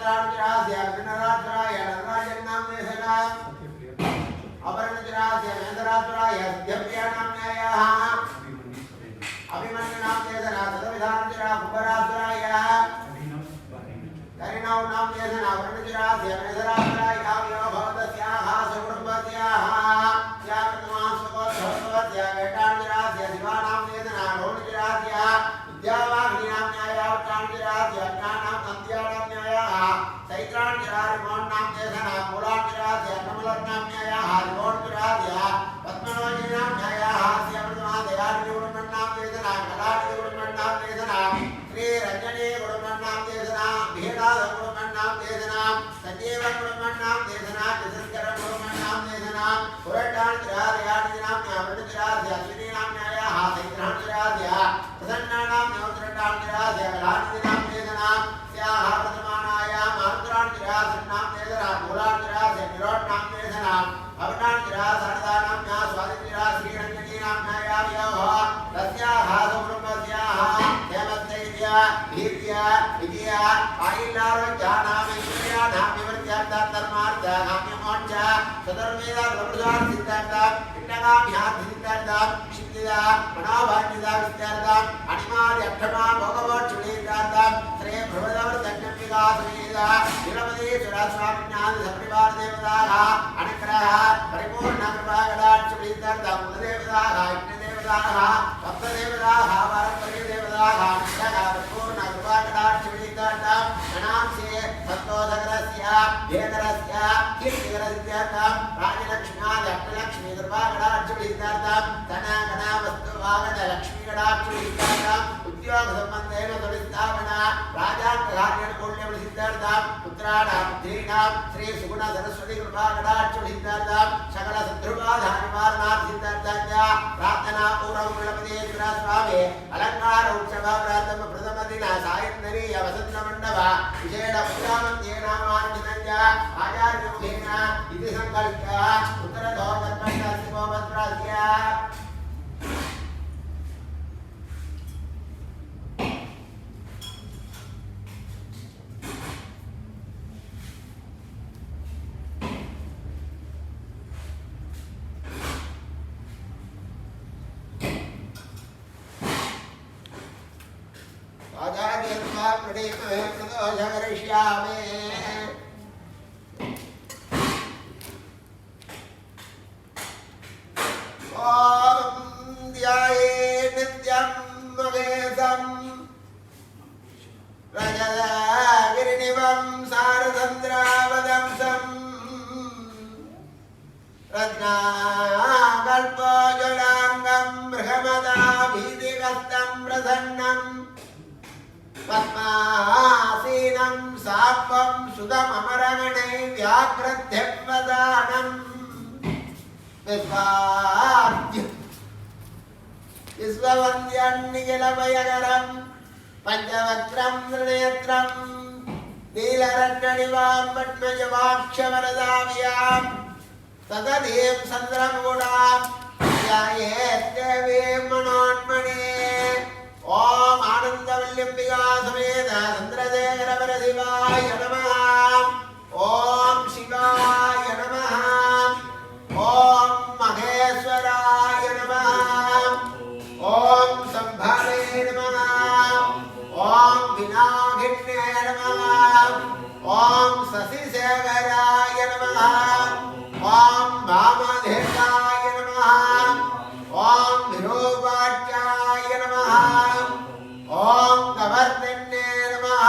रात्रानुजरास्य अग्निरात्राय नरराजन्नाम्नेसना अपरणुजरास्य मेधरात्राय सत्यप्रियानाम्न्यायाः अभिमन्युनाम्नेसना तदविधानुजरा कुम्भरात्राय करिणौ नाम्नेसना अपरणुजरास्य मेधरात्राय काव्यो भवतस्याः सुकुटुम्बस्याः याकृतमांसकोत्सवस्य वेटानुजरास्य शिवानाम्नेसना रोणुजरास्य विद्यावाग्निनाम्न्यायाः उत्तानुजरास्य अज्ञानां नन्द्यानाम्न्यायाः चैत्रानुजरारिमोन्नाम्नेसना मूलानुजरास्य कमलनाम्न्यायाः रिमोन्नुजरास्य पद्मनाभनाम्न्यायाः श्रीअमृतमादयानिगुणमन्नाम्नेसना कलानिगुणमन्नाम्नेसना श्रीरञ्जनीगुणमन्नाम्नेसना भेदादगुणमन्नाम्नेसना सजीवगुणमन्नाम्नेसना चतुष्करगुणमन्नाम्नेसना पुरटानुजरादयानिनाम्न्या मृणुजरास्य अश्विनीनाम्न्यायाः चैत्रानुजरास्य प्रसन्नानाम्न्योत्तरटानुजरास्य कलानिनाम्नेसना स्याः वर्तमानायां मातृणानुजरासन्नाम्नेसना मूलानुजरास्य निरोधनाम्नेसना अवनानुजरासनदानाम्न्या स्वादिनुजरा श्रीरञ्जनीनाम्न्यायाः तस्याः सुकुटुम्बस्याः देवस्तैर्या वीर्या विजया आयुर्लारोग्यानामैश्वर्यानां विवर्त्यार्थधर्मार्थकाम्यमोक्ष चतुर्वेदप्रभुदार्थितार्थं पिण्डकाभ्यार्थितार्थं सिद्धिदा मनोभाग्यदा विस्तार्थं अनिमादि अक्षमा भोगमोक्षुलीतार्थं श्री भगवदवर्धन्यम्बिकासमेदा विरमदेश्वरस्वामिन्यादि सपरिवारदेवताः अनुग्रह परिपूर्णकृपाकटाक्षुलीतार्थं कुलदेवताः इष्टदेवताः भक्तदेवताः पारम्परिकदेवताः परिपूर्णकृपाकटाक्षुलीतार्थं गणांसे सन्तोषकरस्य भेदरस्य कीर्तिकरसिद्ध्यर्थं राजलक्ष्म्यादि अष्टलक्ष्मी कृपाकटाक्षुलीतार्थं धनगणावस्तुवागतलक्ष्मीकटाक्षुलीतार्थं उद्योगसम्बन्धेन तोलिस्थापना राजाङ्गकार्यणपुण्यप्रसिद्धार्थं पुत्राणां पुत्रीणां श्री सुगुण सरस्वती कृपाकटाक्षुलीतार्थं सकल शत्रुबाधानिवारणार्थसिद्धार्थं च प्रार्थना पूर्वं गणपतीश्वर स्वामी अलङ्कार उत्सव प्रातः प्रथमदिन सायन्दरी वसन्तमण्डप विशेष पूजामन्त्रेणामान्वितं च आचार्यमुखेन इति सङ्कल्प्य उत्तरतो तत्पश्चात् शिवोपस्त्रस्य पद्मासीनं सात्वं सुदममरगणै व्याघ्रध्यवदानं विश्ववन्द्यन्निखिलभयकरं पञ्चवक्त्रं त्रिनेत्रं नीलरत्ननिवां पद्मजवाक्षवरदाव्यां तदधीं चन्द्रमूढां ध्यायेद्देवीं मनोन्मणे ओम आनंदवल्लम्बिका समेत चंद्रशेखर शिवाय नमः। ओम शिवाय नमः। ओम महेश्वराय नमः। ओम संभावे नमः। ओम विनागिन्ने नमः। ओम शशिशेखराय नमः। ओम वामदेवाय नमः। ओम विरूपाक्षाय नमः। ओम कवर्धन्ये नमः।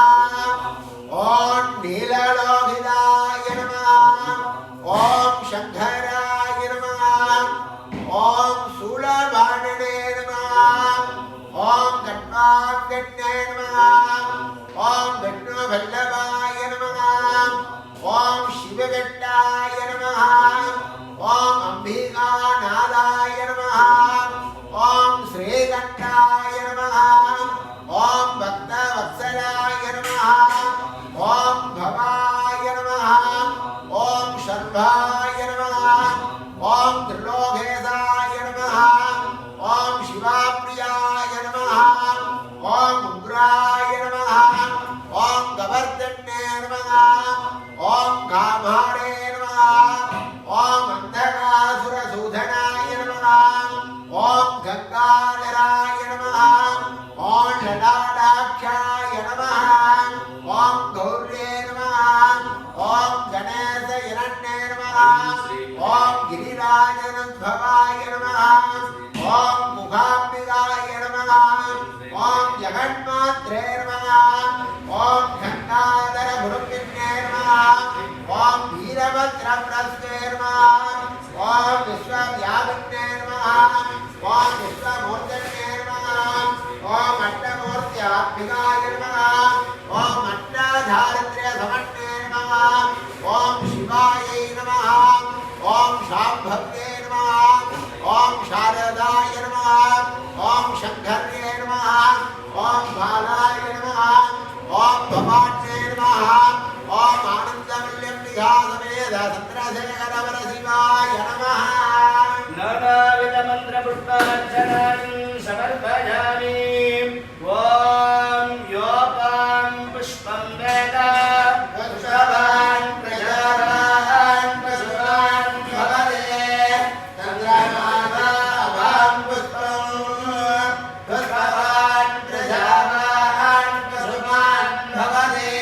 ओम नीललोहिताय नमः। ओम शंकराय नमः। ओम शूलभानने नमः। ओम गणपाग्न्ये नमः। ओम विष्णुवल्लभाय नमः। ओम शिवगट्टाय नमः। ओम अंबिकानाथाय नमः। ओम श्रीकंठाय नमः। ओम भक्तवत्सलाय नमः। ओम भवाय नमः। ओम शर्वाय नमः। ओम त्रिलोकेशाय नमः। ओम शिवाप्रियाय नमः। ओम उग्राय नमः। ओम गवर्धन्ये नमः। ओम गिरिराजनद्भवाय नमः ओम मुखाम्बिकाय नमः ओम जगन्मात्रे नमः ओम गंगाधर गुरुपिन्ने नमः ओम वीरभद्रप्रस्ते नमः ओम विश्वव्यापिन्ने नमः ओम विश्वमूर्तये नमः ओम अष्टमूर्त्यात्मिकाय नमः ओम अष्टाधारित्र्य समन्वे नमः ओम शिवाय नमः ओम शांभव्ये नमः ओम शारदाय नमः ओम शंकर्ये नमः ओम बालाय नमः ओम भवान्ये नमः ओम आनंदवल्लभ्या समेत चंद्रशेखर शिवाय नमः नानाविध मंत्र पुष्पार्चनानि समर्पयामि ओम योपां पुष्पं वेद पुष्पवान् प्रजावान् पशुवान् भवते चन्द्रमावां पुष्पं पुष्पवान् प्रजावान् पशुवान् भवते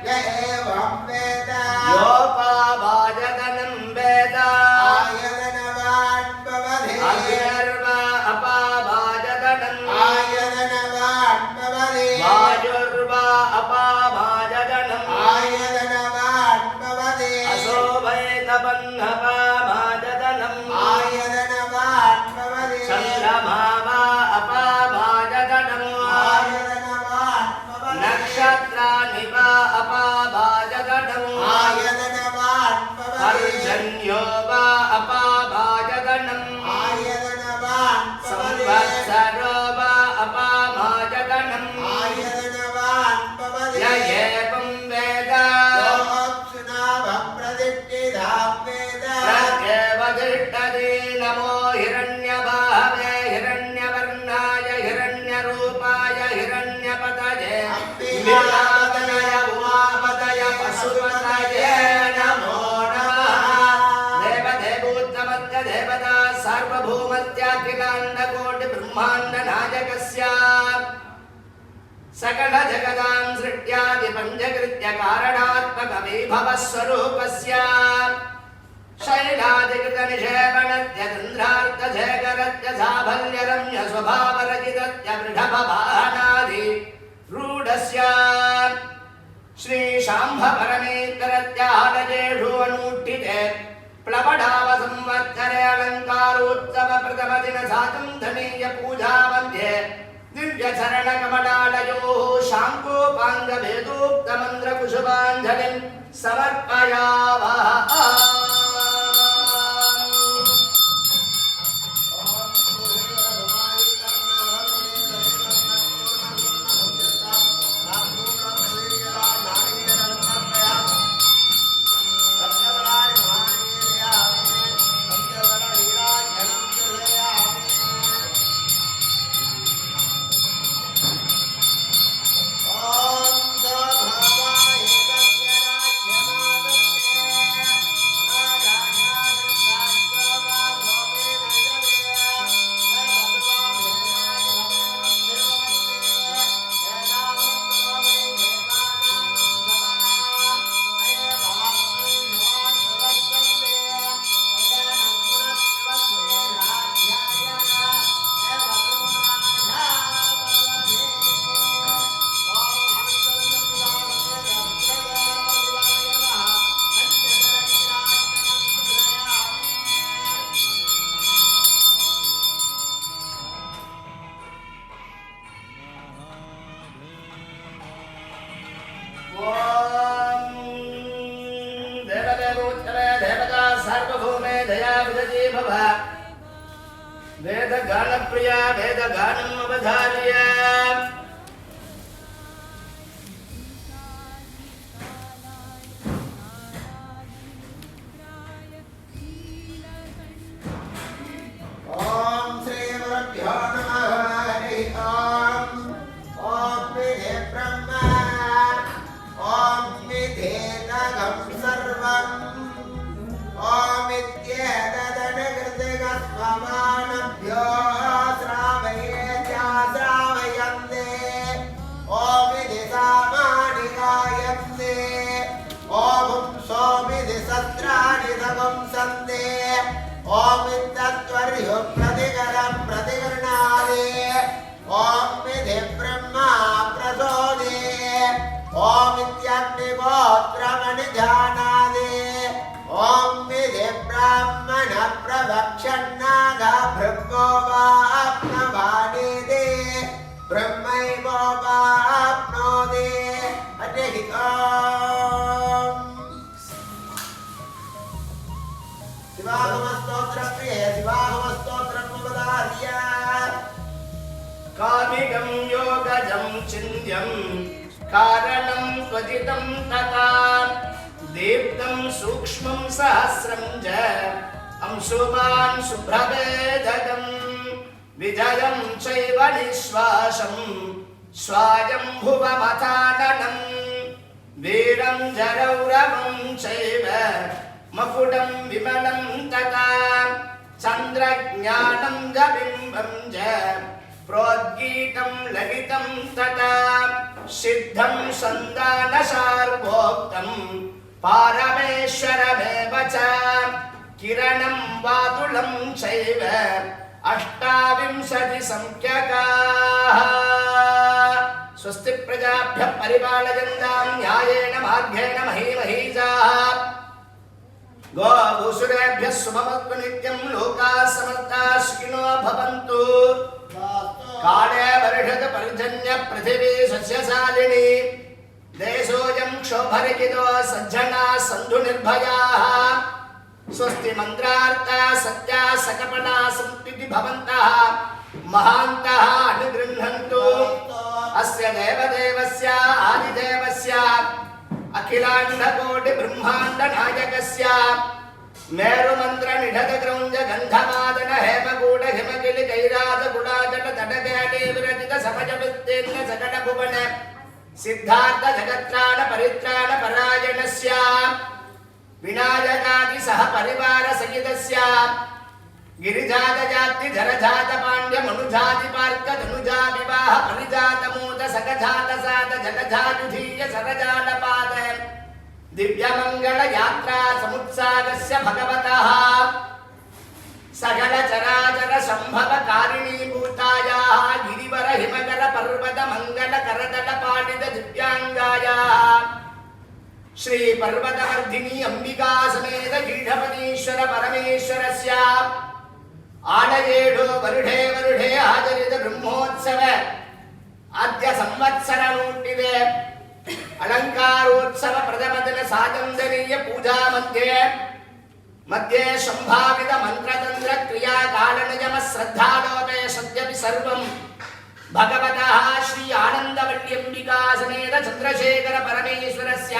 य एवं वेद योपावाजगनं वेद आयतनवान् भवते अयर्वा अपावाजगनं आयतनवान् भवते वायुर्वा अपावाजगनं आयतनवान् भवते अशोभैतबन्धपावाजगनं आयतनवान् भवते चन्द्रमा वा अपावाजगनं आयतनवान् भवते नक्षत्राणि वा अपावाजगनं आयतनवान् भवते पर्जन्यो वा अपावाजगनं आयतनवान् भवते संवत्सरो वा अपावाजगनं आयतनवान् भवते य एवं वेद योऽप्सुनाभं प्रतिष्ठितां वेद प्रत्येव तिष्ठति नमो हिरण्यबाहवे हिरण्यवर्णाय हिरण्यरूपाय हिरण्यपतये लीलावतय उमापतय पशुपतये नमो नमः देवदेवोत्तमस्य देवता सार्वभौमत्याखिलाण्डकोटिब्रह्माण्डनायकस्य सकल जगदां सृष्ट्यादि पञ्चकृत्य कारणात्मकविभवस्वरूपस्य शैलादिकृत निषेवणस्य चन्द्रार्कशेखरस्य साफल्यरम्य स्वभावरचितस्य वृषभवाहनादि रूढस्य श्री शाम्भपरमेश्वरस्य आलयेषु अनूठिते प्लवडाव संवत्सरे अलङ्कारोत्सव प्रथमदिन साकं धनीय पूजा मध्ये दिव्यचरणकमलालयोः शाङ्कोपाङ्गभेदोक्तमन्त्रकुशुभाञ्जलिं समर्पयावः सार्वभौमे दया विदती भव वेदगानप्रिया वेदगानम् अवधार्य ओम श्री गुरुभ्यो नमः हरि ओम विधे ब्रह्मा ओम विधे नगं सर्वम् ओम इत्येतदनुकृतिगस्वमानभ्यो श्रावयेत्याश्रावयन्ते ओम विधि सामानि गायन्ते ओम सोमिधि सत्राणि ओम तत्वर्यो प्रतिकरं प्रतिकरणादे ओम विधि ब्रह्मा प्रसोदे ओम इत्यग्निहोत्रमनिधानादे ओम विधि ब्राह्मण प्रवक्षन्नागा ब्रह्मो वाप्नवानिदे ब्रह्मैवो वाप्नोदे अतिहि ओम शिवागमस्तोत्रं प्रिय शिवागमस्तोत्रं वदार्य कामिकं योगजं चिन्त्यं कारणं त्वजितं तथा दीप्तं सूक्ष्मं सहस्रं च अंशुमान् शुभ्रभेदकं विजयं चैव निःश्वासं स्वायम्भुवमथाननं वीरं जरौरवं चैव मकुटं विमलं तथा चन्द्रज्ञानं च बिम्बं च प्रोद्गीतं ललितं तथा सिद्धं सन्दानसार्वोक्तं पारमेश्वरमेव च किरणं वातुलं चैव अष्टाविंशतिसंख्यकाः स्वस्ति प्रजाभ्यः परिपालयन्तां न्यायेन मार्गेण महीमहीजाः गोभूसुरेभ्यः शुभमस्तु नित्यं लोकाः समस्ताः सुखिनो भवन्तु काले वर्षतु पर्जन्य पृथिवी सस्यशालिनी देशोऽयं क्षोभरहितो सज्जनाः सन्तु निर्भयाः स्वस्ति मन्त्रार्थाः सत्याः सकपटाः सन्ति भवन्तः महान्तः अनुगृह्णन्तु अस्य देवदेवस्य आदिदेवस्य अखिलाण्डकोटि ब्रह्माण्ड नायकस्य मेरुमन्त्र निषद क्रौञ्ज गन्धमादन हेमकूट हिमकिलि कैराज गुडाजट तटकेटि विरचित समज विस्तीर्ण सकट भुवन सिद्धार्थ जगत्राण परित्राण परायणस्य विनायकादि सह परिवार सहितस्य गिरिजात जाति धरजात पाण्ड्य मनुजाति पार्क धनुजा विवाह परिजात मूत सकजात सात जगजाजुधीय सरजात पाद दिव्यमंगल यात्रा समुत्सागस्य भगवतः सकल चराचर संभव कारिणी भूतायाः गिरिवर हिमकर पर्वत मंगल करतल पाटित दिव्यांगायाः श्री पर्वतवर्धिनी अंबिका समेत कीठपतीश्वर परमेश्वरस्य आडयेडो वरुढे वरुढे आचरित ब्रह्मोत्सव आद्य संवत्सर नूटिवे अलंकारोत्सव प्रथमदिन साजंदनीय पूजा मध्ये संभावित मंत्रतंत्र क्रिया काल नियम श्रद्धालोपे सद्यपि सर्वं भगवतः श्री आनंदवल्ली अंबिका समेत चंद्रशेखर परमेश्वरस्य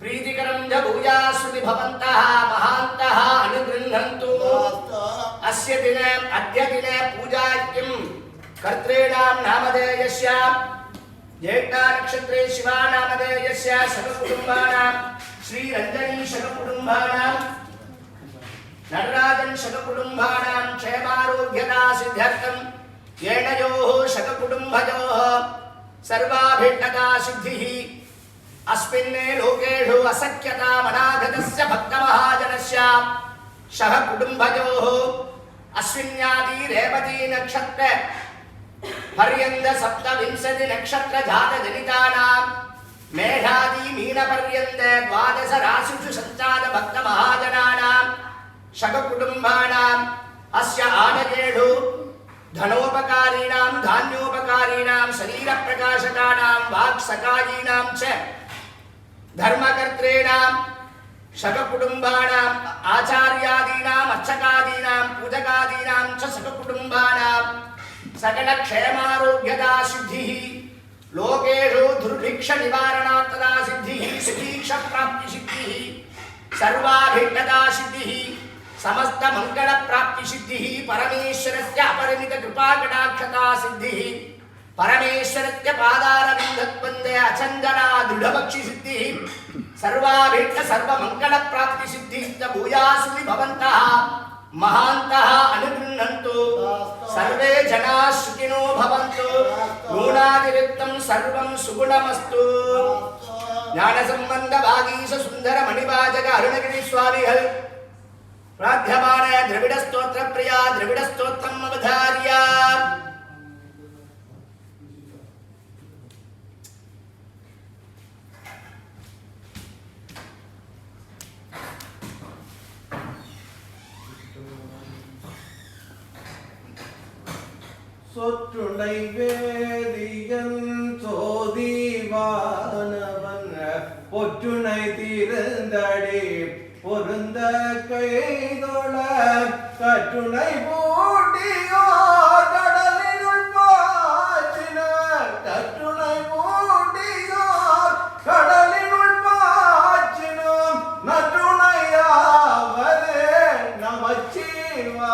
प्रीतिकरं च भूयासुति भवन्तः महान्तः अनुगृह्णन्तु अस्य दिने अद्य दिने पूजाख्यं कर्तॄणां नामधेयस्य ज्येष्ठा नक्षत्रे शिवा नामधेयस्य शतकुटुम्बानां श्री रञ्जनी शतकुटुम्बानां नटराजन् शतकुटुम्बानां क्षेमारोग्यता सिद्ध्यर्थं येनयोः शतकुटुम्बयोः सर्वाभिष्टता सिद्धिः अस्मिन्ने लोकेषु असख्यता मनागतस्य भक्तमहाजनस्य सह कुटुम्बयोः अस्मिन्यादि रेवती नक्षत्र पर्यन्त सप्तविंशति नक्षत्र जात जनितानां मेघादि मीन पर्यन्त द्वादश राशिषु सञ्चात भक्तमहाजनानां सह कुटुम्बानाम् अस्य आनकेषु धनोपकारीणां धान्योपकारीणां शरीरप्रकाशकानां वाक्सकायीनां च धर्मकर्तॄणां शककुटुम्बानाम् आचार्यादीनाम् अर्चकादीनां पूजकादीनां च शककुटुम्बानां सकलक्षेमारोग्यदा सिद्धिः लोकेषु दुर्भिक्ष निवारणार्थदा सिद्धिः सुभीक्षप्राप्ति सिद्धिः सर्वाभिष्टदा सिद्धिः समस्त मंगल प्राप्ति सिद्धिः परमेश्वरस्य अपरिमित कृपा कटाक्षता सिद्धिः परमेश्वरस्य पादारविन्दत्वन्दे अचञ्चला दृढभक्षि सिद्धिः सर्वाभिष्ट सर्वमंगल प्राप्ति सिद्धिः भूयासुति भवन्तः महान्तः अनुगृह्णन्तु सर्वे जनाः सुखिनो भवन्तु गुणातिरिक्तं सर्वं सुगुणमस्तु ज्ञान संबंध भागीश सुंदर मणिवाचक अरुणगिरी स्वामिகள் प्राध्यमाने द्रविड स्तोत्र प्रिया द्रविड स्तोत्रम् अवधार्य சொற்றுடை வேதியன் சோதிவானவன் பொற்றுணை தீர்ந்தடி பொருந்த கைதொழ கற்றுணை பூட்டியோர் கடலினுள் பாய்ச்சினார் கற்றுணை பூட்டியோர் கடலினுள் பாய்ச்சினோம் நற்றுணையாவது நமச்சிவாயவே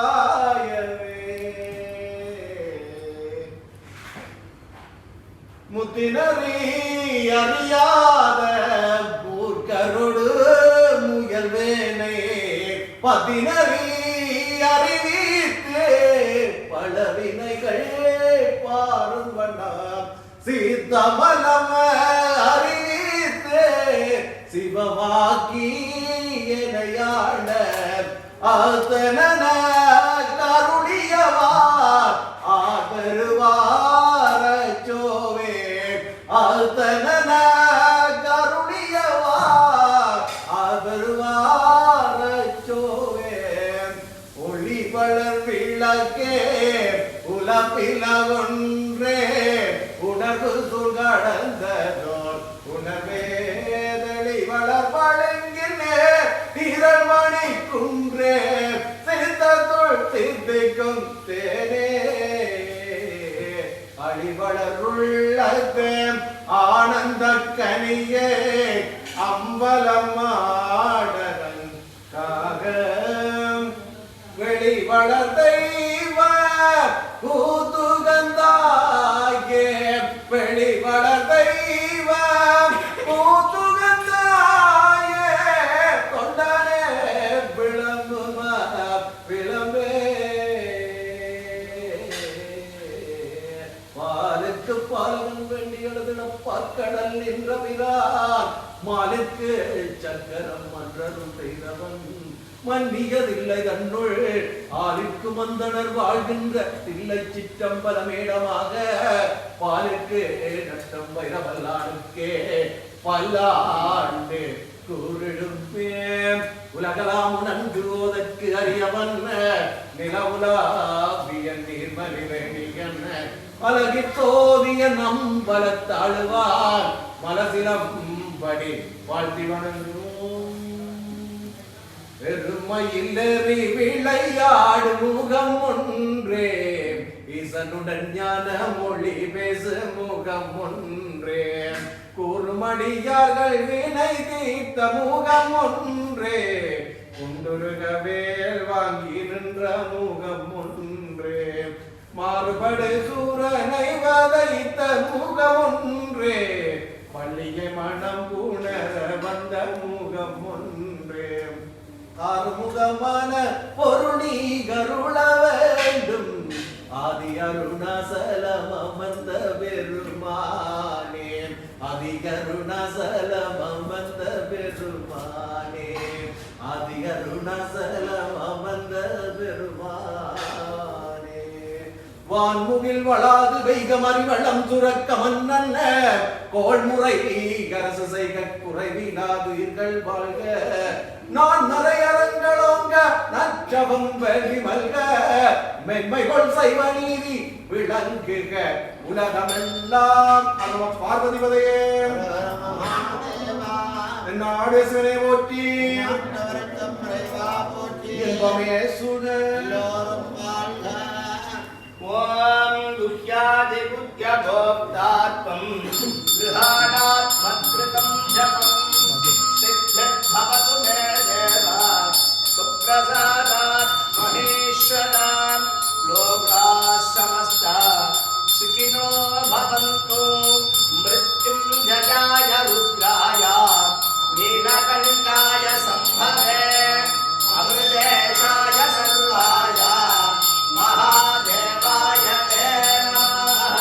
முத்தினரி அறியாத பூர்க்கரோடு முயல்வேனே பதினரி அறிவித்து பலவினைகள் பாருவண்ணாம் சீத்தமலம் அறிவித்து சிவமாக்கி எனையாள ஆத்தன கருளியவார் ஆதருவார சோவே ஆத்தன கருளியவார் ஆதருவார சோவே ஒளி வளர் விளக்கே உலப்பில ஒன்றே உணர்வு சுகடந்ததோர் உணர்வேதளி வளர் பழங்கினே திரள்மணி குன்றே சித்தத்துள் சித்திக்கும் தேனே அழிவளருள்ளதே ஆனந்த கனியே அம்பலமாடரன் காக வெளிவளர் தெய்வ கூத்துகந்தாயே வெளிவளர் தெய்வ கூத்துகந்தாயே கொண்டானே விளம்பும விளம்பே பாலுக்கு பாலகன் வேண்டியழுதின பார்க்கடல் நின்றவிரான் மாலுக்கு சக்கரம் மன்றரும் செய்தவன் மன்னியதில்லை தன்னுள் ஆளுக்கு மந்தனர் வாழ்கின்ற தில்லை சிற்றம்பலமேடமாக பாலுக்கு நட்டம் வைரவல்லானுக்கே பல்லாண்டு கூறிடுப்பேன் உலகலாம் நன்குவதற்கு அறியவன் நிலவுலாவிய நீர்மலி வேணியன் அழகி தோதிய நம்பலத்தாழுவார் மலசிலம்படி வாழ்த்தி வணங்குவோம் பெருமையில்லறி விளையாடு முகம் ஒன்றே ஈசனுடன் ஞான மொழி பேசு முகம் ஒன்றே கூறுமடியார்கள் வினை தீர்த்த முகம் ஒன்றே குண்டுருக வேல் வாங்கி நின்ற முகம் ஒன்றே மாறுபடு சூரனை வதைத்த முகம் ஒன்றே பள்ளியை மனம் உணர வந்த முகம் ஒன்றே ஆறுமுகமான பொருளி கருள வேண்டும் ஆதி அருணாசலம் அமர்ந்த பெருமானே ஆதி அருணாசலம் அமர்ந்த பெருமானே ஆதி அருணாசலம் அமர்ந்த பெருமானே வான்முகில் வளாது வைகமறி வளம் துறக்க மன்னன் கோள்முறை அரசு செய்க குறைவினாதுயிர்கள் வாழ்க நான் நிறையரங்களோங்க நற்றவம் வெளி மல்க மென்மைகள் செய்வ நீதி விளங்குக உலகமெல்லாம் பார்வதிபதையே நாடு சிவனை போற்றி இன்பமே சுழல் ஓம் துஷ்யாதி புத்ய கோப்தாத்மம் கிருஹாணாத்மக்ருதம் ஜபம் சித்தத் பவது மே தேவா சுப்ரசாதாத் மகேஸ்வராம் லோகாः समस्ताः सुखिनो भवन्तु मृत्युं जयाय रुद्राय नीलकण्ठाय संभवे अमृतेशाय सर्वाय महादेवाय ते नमः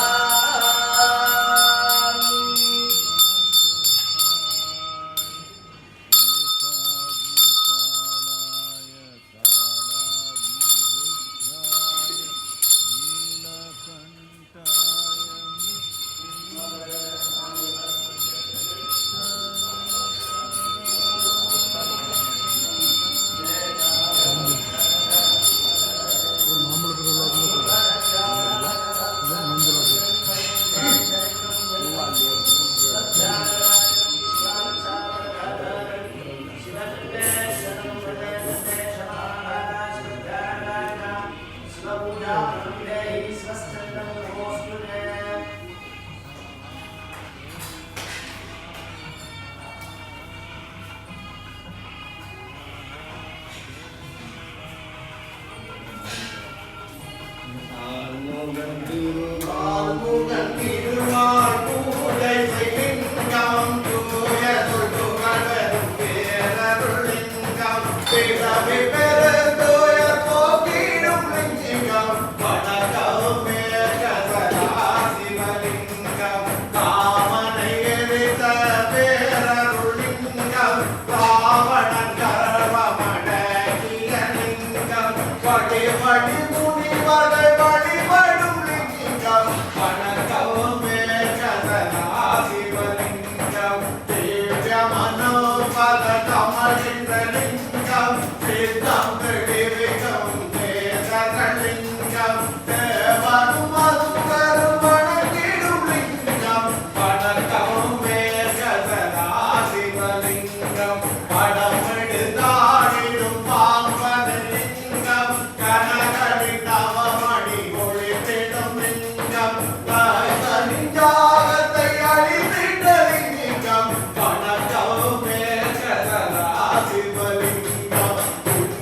ஆறுமுகன் திருமால் பூஜை செய்லிங்கம் தூய தொழுகவரும் பேரருளிங்கம் பிறவி பெருந்தோய போக்கிடும் லிங்கம் வணக்கம் மேகசலா சிவலிங்கம் காமனை எரித்த பேரருளிங்கம் ராவணன் கர்வமடக்கிய லிங்கம் வடி வடி முனிவர்கள் வழிபடும் லிங்கம் வணக்கம் மேகசலா சிவலிங்கம் திவ்ய மனோபத கமலிந்த லிங்கம் சித்தம் விடிவிகம் தேசலிங்கம் தேவரும் மதுகரும் வணங்கிடும் லிங்கம் வணக்கம் மேகசலா சிவலிங்கம் படமெடுதாடிடும் பாம்பன லிங்கம் கனகடி நவமணி ஒளித்திடும் லிங்கம் தாய்தனின் ஜாகத்தை அழித்திட்ட லிங்கம் வணக்கம் மேகசலா சிவலிங்கம்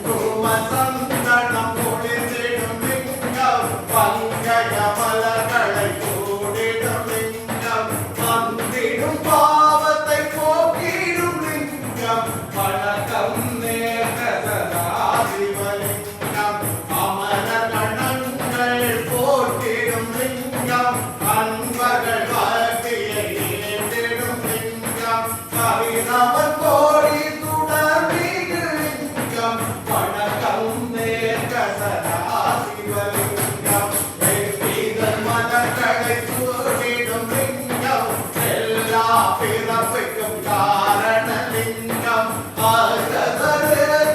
குங்கும சந்தனம் ஒளித்திடும் லிங்கம் பங்கய மலர்களை கூடிடும் லிங்கம் வந்திடும் பாவத்தை போக்கிடும் லிங்கம் வணக்கம் மேகசலா சிவலிங்கம் அமர கணங்கள் போற்றிடும் லிங்கம் அன்பர்கள் வாழ்க்கையை ஏற்றிடும் லிங்கம் கவிரவன் கோடி சுடர் மீது லிங்கம் வணக்கம் மேகசலா சிவலிங்கம் வெற்றிகள் மலர்களை சூடிடும் லிங்கம் எல்லா பிறப்புக்கும் காரண லிங்கம்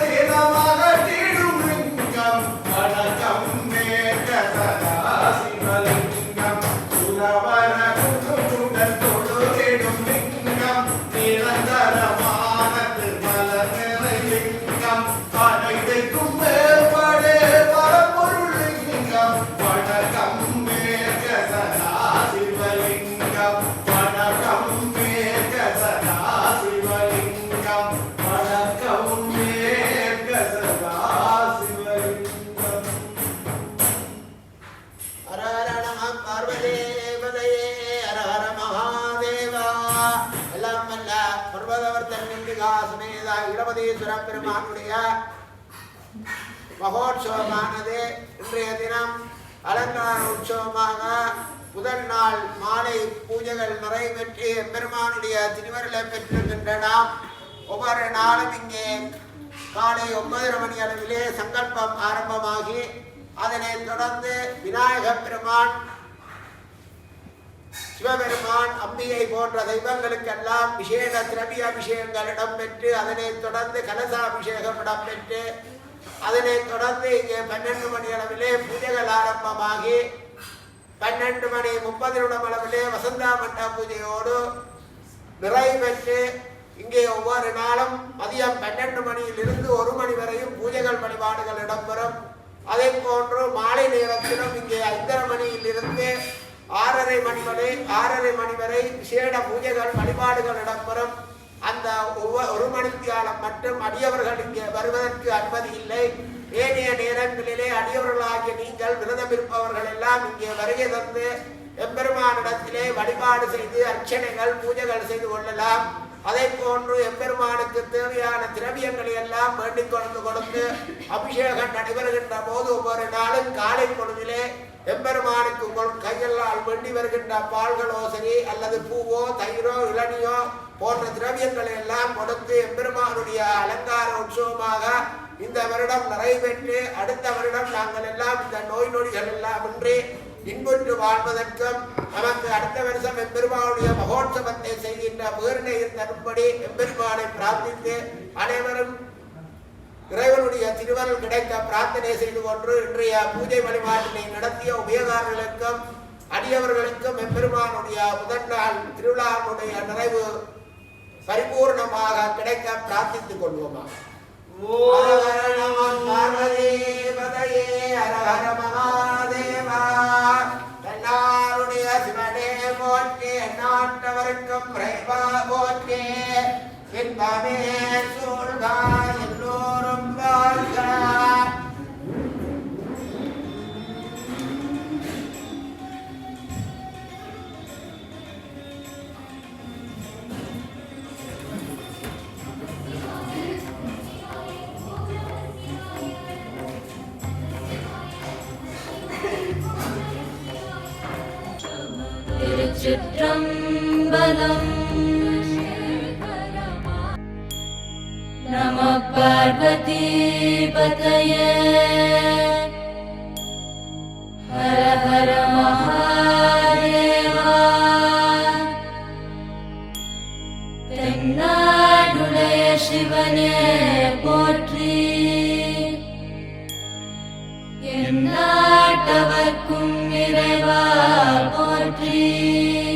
தினமகட்டிடும் லிங்கம் வணக்கம் மேகசலா சிவலிங்கம் சுரவர குழுவுடன் தொழுதிடும் லிங்கம் நிரந்தரமானது மலர் நிறை லிங்கம் அனைத்தைக்கும் மேற்படே பரப்பொருள் லிங்கம் வணக்கம் மேகசலா சிவலிங்கம் வணக்கம் மேகசலா சிவலிங்கம் வணக்கம் மேகசலா சிவலிங்கம் ஹர ஹர நம பார்வதேவதையே ஹர ஹர மகாதேவா. எல்லாம் வல்ல பர்வதவர்த்தன் நின்றுகா சமேதா இடபதீஸ்வர பெருமானுடைய மகோற்சவமானது இன்றைய தினம் அலங்கார உற்சவமாக முதல் நாள் மாலை பூஜைகள் நிறைவேற்றி எம்பெருமானுடைய திருவருளை பெற்றிருக்கின்றன. ஒவ்வொரு நாளும் இங்கே காலை 9:30 மணி அளவிலே சங்கல்பம் ஆரம்பமாகி அதனைத் தொடர்ந்து விநாயக பெருமான், சிவபெருமான், அம்பிகை போன்ற தெய்வங்களுக்கெல்லாம் விசேட திரவிய அபிஷேகங்கள் இடம்பெற்று அதனைத் தொடர்ந்து கலசாபிஷேகம் இடம்பெற்று அதனைத் தொடர்ந்து இங்கே 12 மணி அளவிலே பூஜைகள் ஆரம்பமாகி 12:30 அளவிலே வசந்தா மண்டப பூஜையோடு நிறைவேற்று இங்கே ஒவ்வொரு நாளும் மதியம் 12 மணியிலிருந்து 1 மணி வரையும் பூஜைகள் வழிபாடுகள் இடம்பெறும். அதே போன்று மாலை நேரத்திலும் இங்கே 5:30 மணியிலிருந்து 6:30 மணி வரை விசேட பூஜைகள் வழிபாடுகள் இடம்பெறும். அந்த 1 மணித்தியாலம் மட்டும் அடியவர்கள் இங்கே வருவதற்கு அனுமதி இல்லை. ஏனைய நேரங்களிலே அடியவர்களாகிய நீங்கள் விரதம் இருப்பவர்கள் எல்லாம் இங்கே வருகை தந்து எம்பெருமானிடத்திலே வழிபாடு செய்து அர்ச்சனைகள் பூஜைகள் செய்து கொள்ளலாம். அதை போன்று எம்பெருமானுக்கு தேவையான திரவியங்களை எல்லாம் வேண்டிக் கொடுத்து அபிஷேகம் நடைபெறுகின்ற போது ஒவ்வொரு நாளும் காலை பொழுதிலே எம்பெருமானுக்கு உங்கள் கையெல்லாம் வேண்டி வருகின்ற பால்களோ சரி அல்லது பூவோ தயிரோ இளநியோ போன்ற திரவியங்களை எல்லாம் கொடுத்து எம்பெருமானுடைய அலங்கார உற்சவமாக இந்த வருடம் நிறைவேற்று அடுத்த வருடம் நாங்கள் எல்லாம் இந்த நோய் நொடிகள் எல்லாம் இன்றி இன்புற்று வாழ்வதற்கும் நமக்கு அடுத்த வருஷம் எம்பெருமானுடைய மகோற்சவத்தை செய்கின்ற பேரினையில் தரும்படி எம்பெருமானை பிரார்த்தித்து அனைவரும் இறைவனுடைய திருவருள் கிடைக்க பிரார்த்தனை செய்து கொண்டு இன்றைய பூஜை வழிபாட்டினை நடத்திய உபயோகாரர்களுக்கும் அடியவர்களுக்கும் எம்பெருமானுடைய முதல் நாள் திருவிழாவுடைய நிறைவு பரிபூர்ணமாக கிடைக்க பிரார்த்தித்துக் கொள்வோமா. பார்வதீபதையே ஹர ஹர மகாதேவா. தன்னாருடைய சிவனே போற்றி நாட்டவருக்கும் இறைவா போற்றி இன்பமே சூழ்கா எல்லோரும் வாழ்க. திருச்சிற்றம்பலம். நம பார்வதி பதயே. ஹர ஹர மகாதேவா. தென்னாடுடைய சிவனே போற்றி. எந்நாட்டவர்க்கும் இறைவா போற்றி.